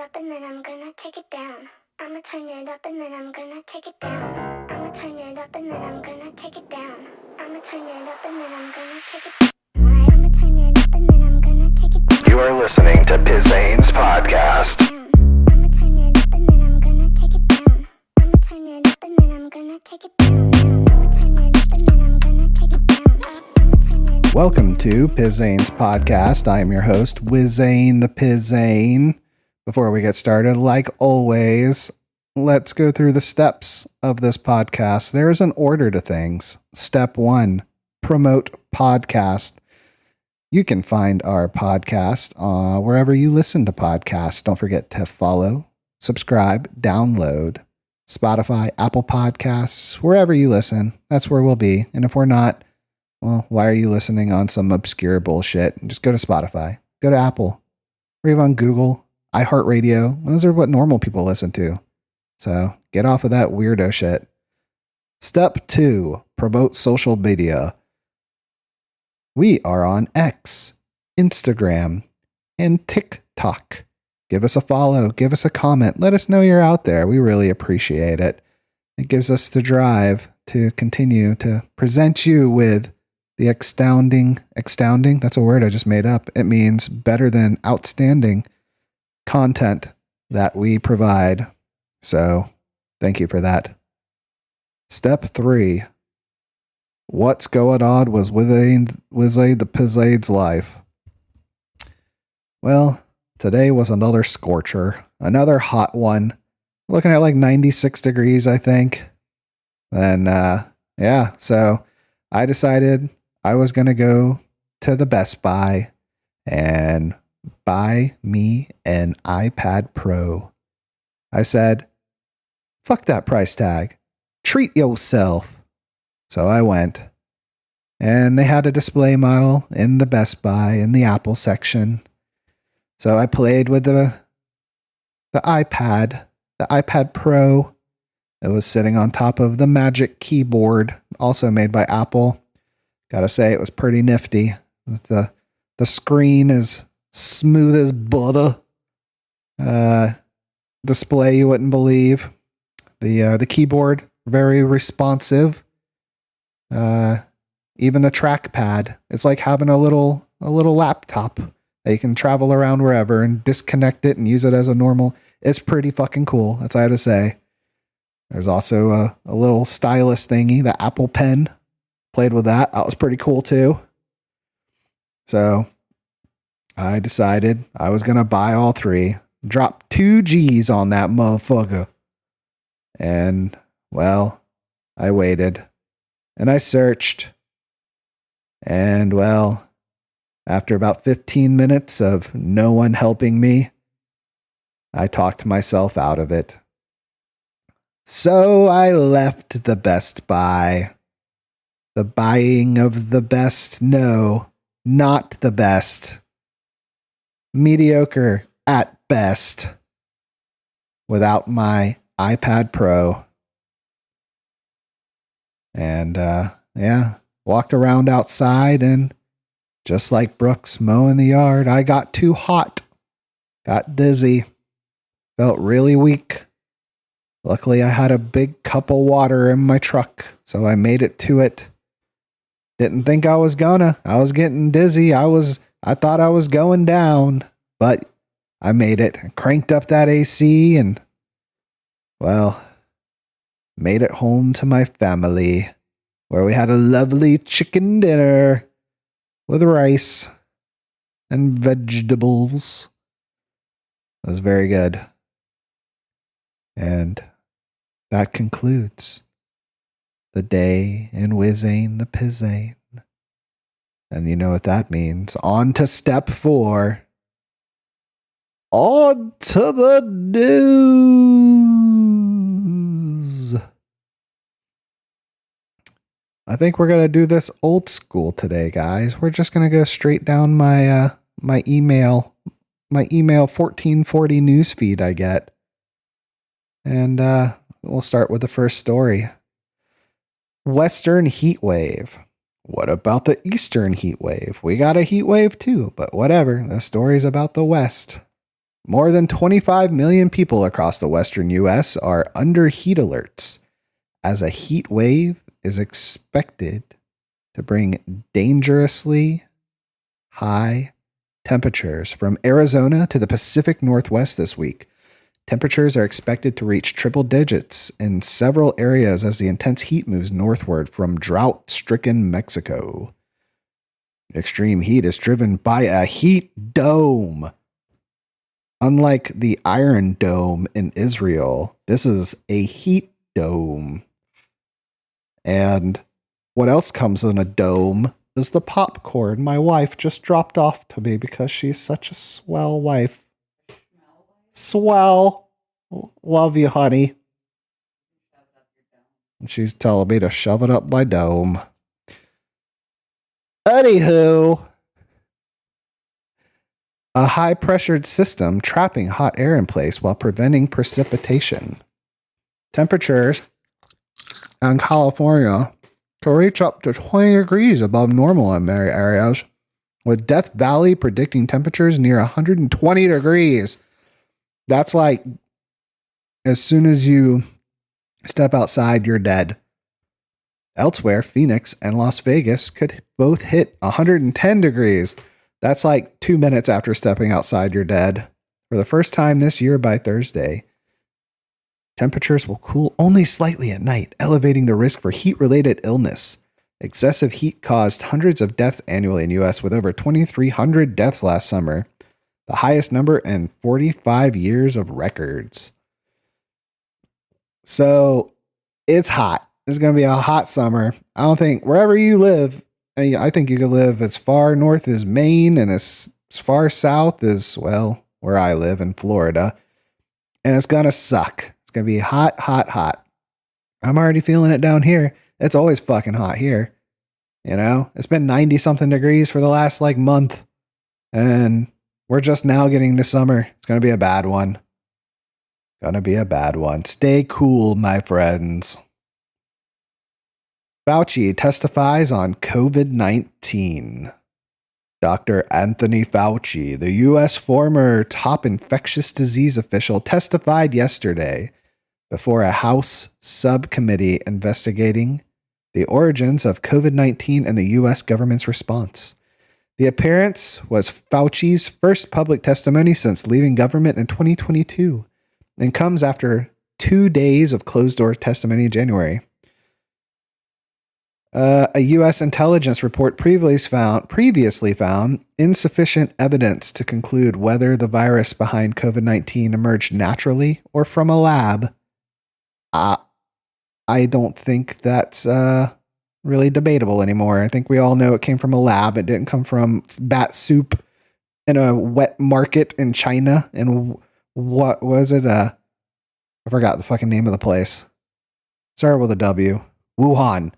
up and then I'm gonna take it down. I'ma turn it up and then I'm gonna take it down. I'ma turn it up and then I'm gonna take it down. I'ma turn it up and then I'm gonna take it down. I'ma turn it up and then I'm gonna take it down. You are listening to Pizain's podcast. I'ma turn it up and then I'm gonna take it down. I'ma turn it up and then I'm gonna take it down. I'ma turn it up and then I'm gonna take it down. I'ma turn it up. Welcome to Pizain's podcast. I am your host, Pizain the Pizain. Before we get started, like always, let's go through the steps of this podcast. There's an order to things. Step 1, promote podcast. You can find our podcast wherever you listen to podcasts. Don't forget to follow, subscribe, download, Spotify, Apple Podcasts, wherever you listen. That's where we'll be. And if we're not, well, why are you listening on some obscure bullshit? Just go to Spotify, go to Apple, or even on Google, iHeartRadio. Those are what normal people listen to. So get off of that weirdo shit. Step 2, promote social media. We are on X, Instagram, and TikTok. Give us a follow, give us a comment. Let us know you're out there. We really appreciate it. It gives us the drive to continue to present you with the astounding, that's a word I just made up. It means better than outstanding content that we provide. So thank you for that. Step 3. What's going on with the Pizain's life? Well, today was another scorcher, another hot one. Looking at like 96 degrees, I think. And so I decided I was going to go to the Best Buy and buy me an iPad Pro. I said, fuck that price tag. Treat yourself. So I went, and they had a display model in the Best Buy in the Apple section. So I played with the iPad Pro. It was sitting on top of the Magic Keyboard, also made by Apple. Gotta say, it was pretty nifty. The screen is smooth as butter. Display you wouldn't believe. The keyboard, very responsive. Even the trackpad, it's like having a little laptop that you can travel around wherever and disconnect it and use it as a normal. It's pretty fucking cool. That's all I have to say. There's also a little stylus thingy, the Apple Pen. Played with that. That was pretty cool too. So I decided I was going to buy all three. Drop 2 G's on that motherfucker. And, well, I waited. And I searched. And, well, after about 15 minutes of no one helping me, I talked myself out of it. So I left the Best Buy. The buying of the best, no, not the best. Mediocre at best. Without my iPad Pro. And, walked around outside, and just like Brooks mowing the yard, I got too hot. Got dizzy. Felt really weak. Luckily, I had a big cup of water in my truck, so I made it to it. Didn't think I was gonna. I was getting dizzy. I thought I was going down, but I made it. Cranked up that AC and, well, made it home to my family, where we had a lovely chicken dinner with rice and vegetables. It was very good. And that concludes the day in Pizain the Pizain. And you know what that means. On to step 4. On to the news. I think we're going to do this old school today, guys. We're just going to go straight down my email 1440 news feed I get. And we'll start with the first story. Western heat wave. What about the Eastern heat wave? We got a heat wave too, but whatever. The story's about the West. More than 25 million people across the western U.S. are under heat alerts as a heat wave is expected to bring dangerously high temperatures from Arizona to the Pacific Northwest this week. Temperatures are expected to reach triple digits in several areas as the intense heat moves northward from drought-stricken Mexico. Extreme heat is driven by a heat dome. Unlike the Iron Dome in Israel, this is a heat dome. And what else comes in a dome is the popcorn my wife just dropped off to me because she's such a swell wife. Swell. Love you, honey. And she's telling me to shove it up my dome. Anywho, a high-pressured system trapping hot air in place while preventing precipitation. Temperatures in California could reach up to 20 degrees above normal in many areas, with Death Valley predicting temperatures near 120 degrees. That's like, as soon as you step outside, you're dead. Elsewhere, Phoenix and Las Vegas could both hit 110 degrees. That's like 2 minutes after stepping outside, you're dead. For the first time this year by Thursday, temperatures will cool only slightly at night, elevating the risk for heat-related illness. Excessive heat caused hundreds of deaths annually in the U.S., with over 2,300 deaths last summer, the highest number in 45 years of records. So it's hot. It's going to be a hot summer. I don't think wherever you live, I think you could live as far north as Maine and as far south as, well, where I live in Florida. And it's going to suck. It's going to be hot, hot, hot. I'm already feeling it down here. It's always fucking hot here. You know, it's been 90 something degrees for the last like month. And we're just now getting to summer. It's going to be a bad one. Gonna be a bad one. Stay cool, my friends. Fauci testifies on COVID-19. Dr. Anthony Fauci, the U.S. former top infectious disease official, testified yesterday before a House subcommittee investigating the origins of COVID-19 and the U.S. government's response. The appearance was Fauci's first public testimony since leaving government in 2022 and comes after 2 days of closed-door testimony in January. A U.S. intelligence report previously found insufficient evidence to conclude whether the virus behind COVID-19 emerged naturally or from a lab. I don't think that's really debatable anymore. I think we all know it came from a lab. It didn't come from bat soup in a wet market in China. And what was it? I forgot the fucking name of the place. Started with a W. Wuhan.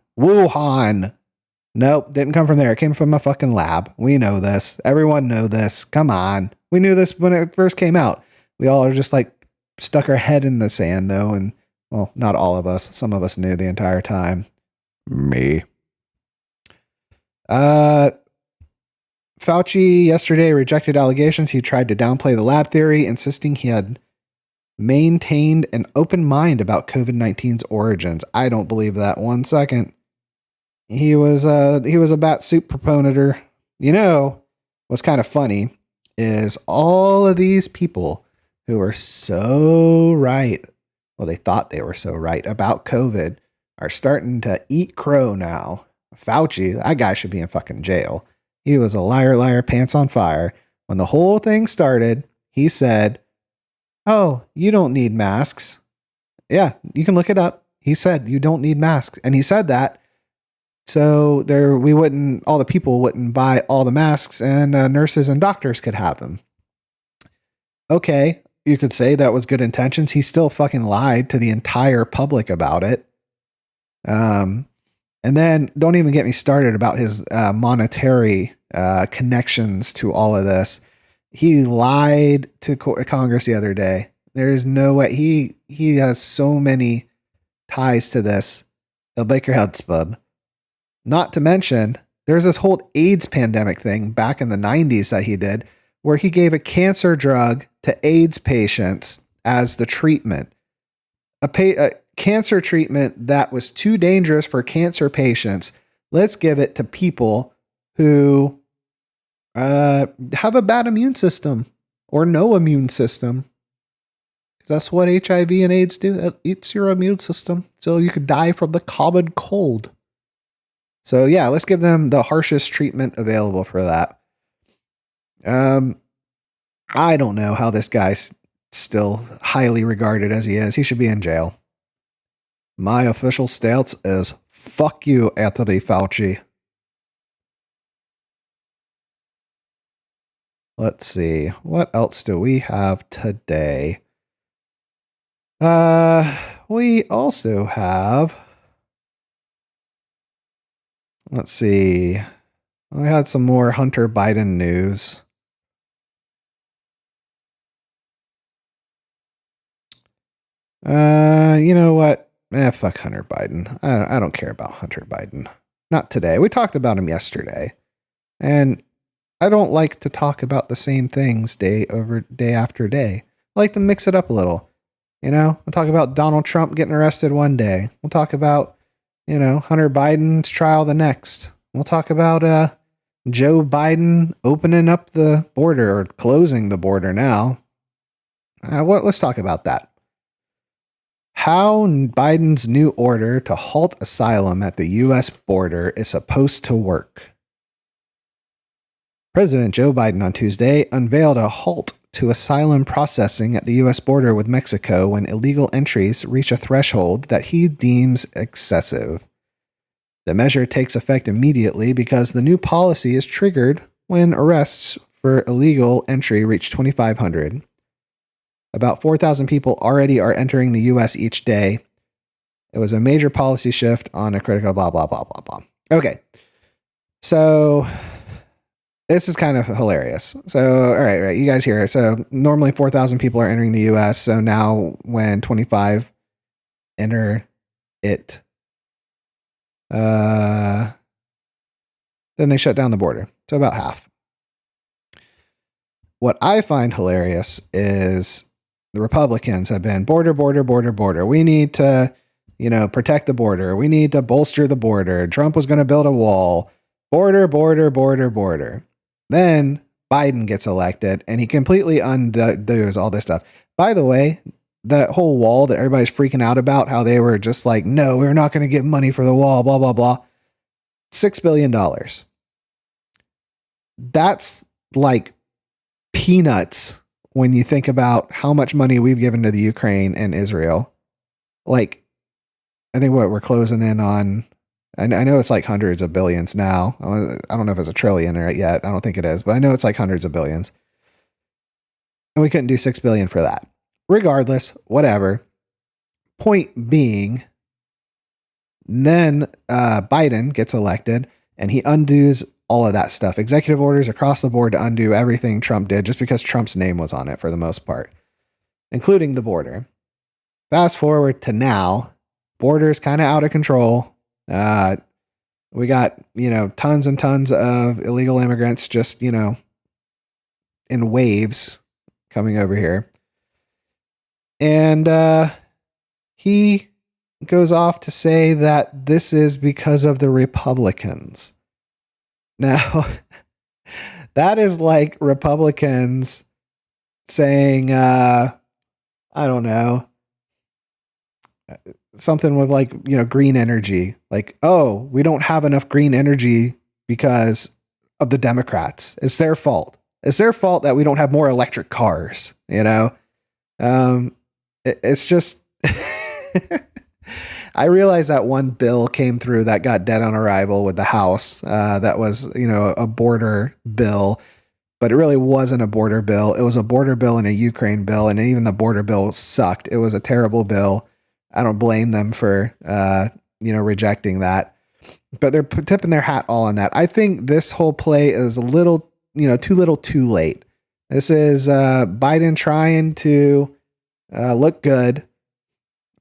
Nope, didn't come from there. It came from a fucking lab. We know this. Everyone know this. Come on. We knew this when it first came out. We all are just like stuck our head in the sand though. And well, not all of us. Some of us knew the entire time. Me. Fauci yesterday rejected allegations. He tried to downplay the lab theory, insisting he had maintained an open mind about COVID-19's origins. I don't believe that 1 second. He was a bat soup proponenter. You know, what's kind of funny is all of these people who are so right, well, they thought they were so right about COVID, are starting to eat crow now. Fauci, that guy should be in fucking jail. He was a liar, pants on fire. When the whole thing started, he said, "Oh, you don't need masks." Yeah, you can look it up. He said, "You don't need masks." And he said that so all the people wouldn't buy all the masks and nurses and doctors could have them. Okay, you could say that was good intentions. He still fucking lied to the entire public about it. And then don't even get me started about his monetary connections to all of this. He lied to Congress the other day. There is no way. He has so many ties to this. It'll break your head, spud. Not to mention, there's this whole AIDS pandemic thing back in the 90s that he did, where he gave a cancer drug to AIDS patients as the treatment. A cancer treatment that was too dangerous for cancer patients. Let's give it to people who have a bad immune system or no immune system. That's what HIV and AIDS do. It eats your immune system so you could die from the common cold. So yeah, let's give them the harshest treatment available for that. I don't know how this guy's still highly regarded as he is. He should be in jail. My official stance is fuck you, Anthony Fauci. Let's see. What else do we have today? We also have, let's see. We had some more Hunter Biden news. You know what? Fuck Hunter Biden. I don't care about Hunter Biden. Not today. We talked about him yesterday. And I don't like to talk about the same things day after day. I like to mix it up a little. You know, we'll talk about Donald Trump getting arrested one day. We'll talk about, Hunter Biden's trial the next. We'll talk about Joe Biden opening up the border or closing the border now. Let's talk about that. How Biden's new order to halt asylum at the U.S. border is supposed to work. President Joe Biden on Tuesday unveiled a halt to asylum processing at the U.S. border with Mexico when illegal entries reach a threshold that he deems excessive. The measure takes effect immediately because the new policy is triggered when arrests for illegal entry reach 2,500. About 4,000 people already are entering the U.S. each day. It was a major policy shift on a critical blah, blah, blah, blah, blah. Okay. So this is kind of hilarious. So, all right, you guys hear it. So normally 4,000 people are entering the U.S. So now when 25 enter it, then they shut down the border. So about half. What I find hilarious is the Republicans have been border. We need to, protect the border. We need to bolster the border. Trump was going to build a wall. Border. Then Biden gets elected and he completely undoes all this stuff. By the way, that whole wall that everybody's freaking out about, how they were just like, no, we're not going to get money for the wall, blah, blah, blah. $6 billion. That's like peanuts when you think about how much money we've given to the Ukraine and Israel. Like, I think we're closing in on, I know it's like hundreds of billions now. I don't know if it's a trillion or yet. I don't think it is, but I know it's like hundreds of billions. And we couldn't do 6 billion for that. Regardless, whatever. Point being, then Biden gets elected and he undoes all of that stuff. Executive orders across the board to undo everything Trump did just because Trump's name was on it for the most part, including the border. Fast forward to now, border's kind of out of control. We got, tons and tons of illegal immigrants just, in waves coming over here. And he goes off to say that this is because of the Republicans. Now, that is like Republicans saying, I don't know, something with like, green energy. Like, oh, we don't have enough green energy because of the Democrats. It's their fault. It's their fault that we don't have more electric cars, It's just, I realized that one bill came through that got dead on arrival with the House. That was, a border bill, but it really wasn't a border bill. It was a border bill and a Ukraine bill. And even the border bill sucked. It was a terrible bill. I don't blame them for, rejecting that, but they're tipping their hat all on that. I think this whole play is a little, too little too late. This is Biden trying to look good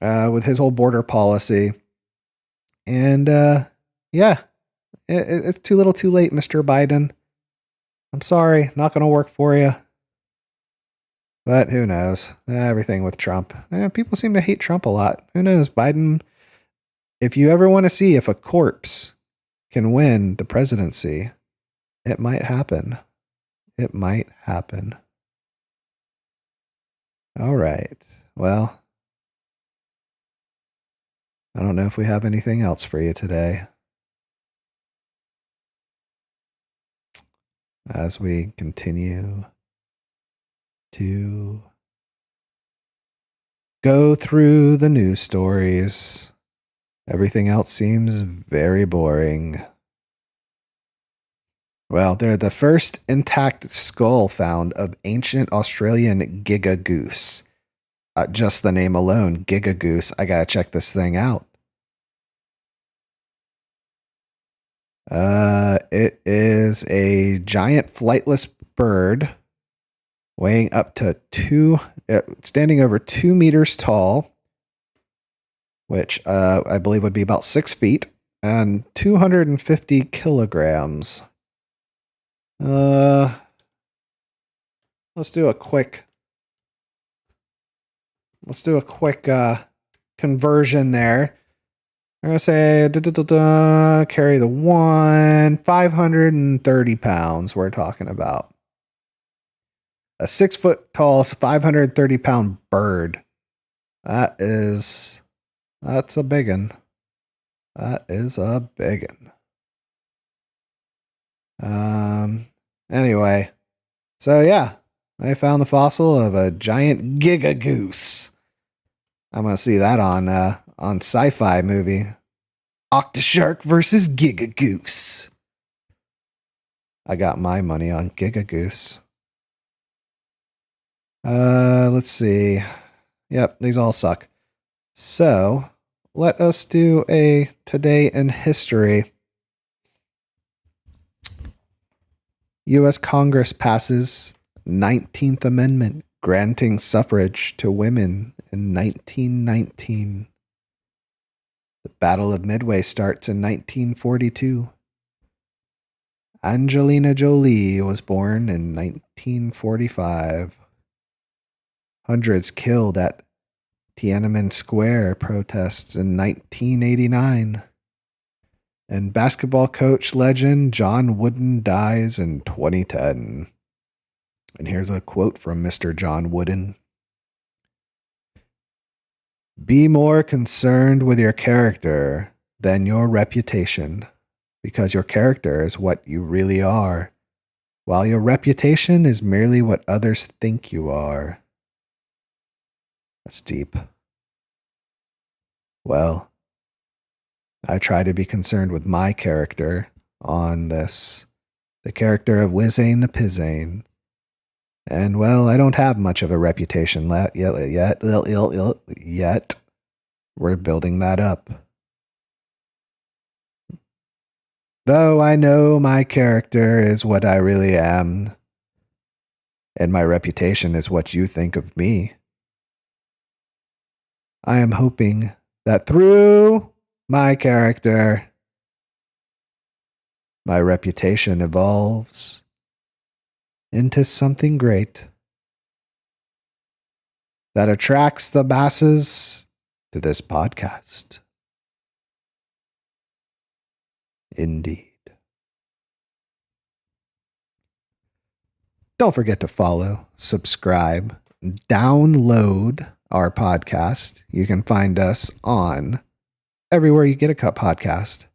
with his whole border policy. And it's too little too late, Mr. Biden. I'm sorry, not going to work for you. But who knows? Everything with Trump. People seem to hate Trump a lot. Who knows? Biden, if you ever want to see if a corpse can win the presidency, it might happen. It might happen. All right. Well, I don't know if we have anything else for you today. As we continue to go through the news stories, everything else seems very boring. Well, they're the first intact skull found of ancient Australian giga goose. Just the name alone, giga goose. I gotta check this thing out. It is a giant flightless bird weighing up to standing over 2 meters tall, which I believe would be about 6 feet, and 250 kilograms. Let's do a quick conversion there. I'm going to say, carry the 530 pounds we're talking about. A 6 foot tall, 530 pound bird. That's a big one. That is a big one. Anyway, so yeah, I found the fossil of a giant giga goose. I'm going to see that on sci-fi movie. Octoshark versus Giga Goose. I got my money on Giga Goose. Let's see. Yep, these all suck. So, let us do a Today in History. U.S. Congress passes 19th Amendment granting suffrage to women in 1919. The Battle of Midway starts in 1942. Angelina Jolie was born in 1945. Hundreds killed at Tiananmen Square protests in 1989. And basketball coach legend John Wooden dies in 2010. And here's a quote from Mr. John Wooden. Be more concerned with your character than your reputation, because your character is what you really are, while your reputation is merely what others think you are. That's deep. Well, I try to be concerned with my character on this, the character of Pizain the Pizain. And, well, I don't have much of a reputation yet. We're building that up. Though I know my character is what I really am, and my reputation is what you think of me, I am hoping that through my character, my reputation evolves into something great that attracts the masses to this podcast. Indeed. Don't forget to follow, subscribe, download our podcast. You can find us on everywhere you get a podcast.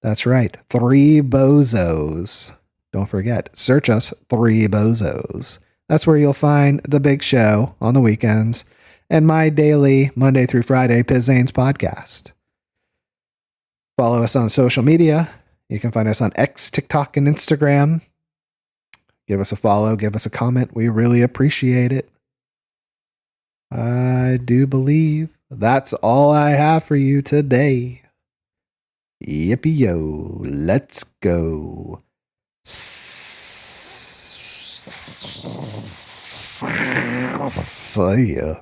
That's right, 3 Bozos. Don't forget, search us 3 Bozos. That's where you'll find the big show on the weekends and my daily Monday through Friday Pizain's podcast. Follow us on social media. You can find us on X, TikTok, and Instagram. Give us a follow, give us a comment. We really appreciate it. I do believe that's all I have for you today. Yippee-yo, let's go. See ya.